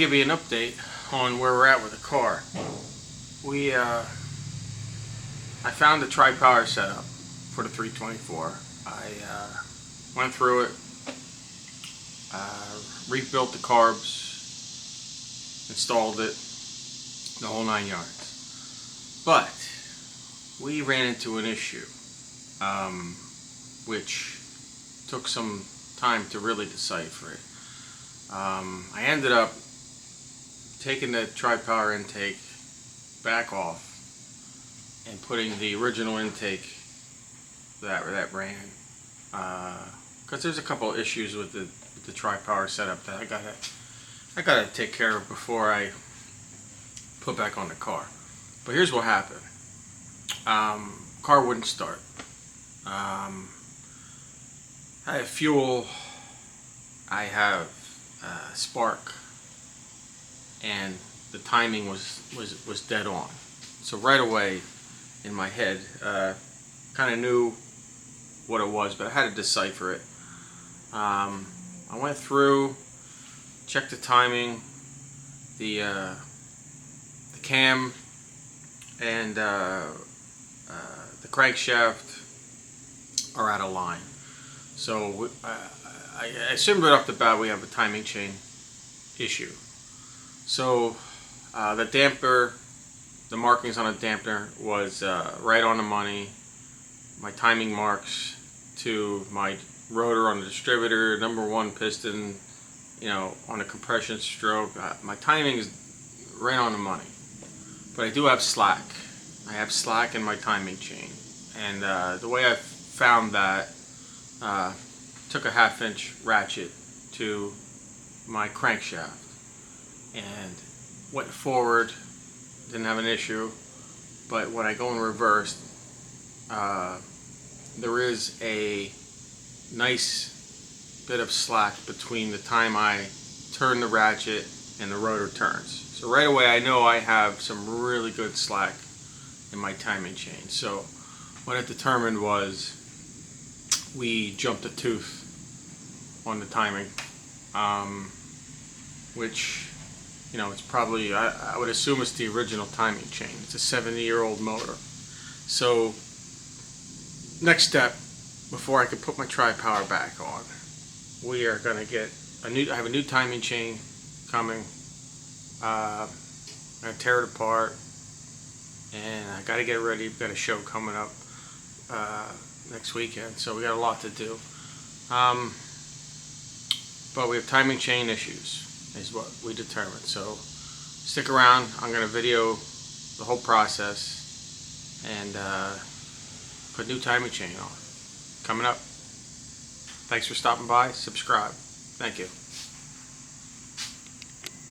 give you an update on where we're at with the car. I found the tripower setup for the 324. I went through it, rebuilt the carbs, installed it, the whole 9 yards. But we ran into an issue, which took some time to really decipher it. I ended up taking the tripower intake back off and putting the original intake that ran, because there's a couple issues with the tripower setup that I gotta take care of before I put back on the car. But here's what happened. Car wouldn't start. I have fuel, I have spark, and the timing was dead on. So right away in my head, kind of knew what it was, but I had to decipher it. I went through, checked the timing, the cam, and the crankshaft are out of line. So I assumed right off the bat we have a timing chain issue. So the damper, the markings on the dampener was right on the money. My timing marks to my rotor on the distributor, #1 piston, on the compression stroke. My timing is right on the money. But I do have slack. I have slack in my timing chain. And the way I found that, took a 1/2-inch ratchet to my crankshaft and went forward, didn't have an issue. But when I go in reverse, there is a nice bit of slack between the time I turn the ratchet and the rotor turns. So right away I know I have some really good slack in my timing chain. So what it determined was we jumped a tooth on the timing, which, it's probably, I would assume it's the original timing chain. It's a 70-year-old motor. So next step, before I can put my tripower back on, we are going to get I have a new timing chain coming. I'm going to tear it apart, and I got to get ready. We've got a show coming up next weekend, so we got a lot to do. But we have timing chain issues, is what we determined. So stick around. I'm going to video the whole process and put new timing chain on. Coming up. Thanks for stopping by. Subscribe. Thank you.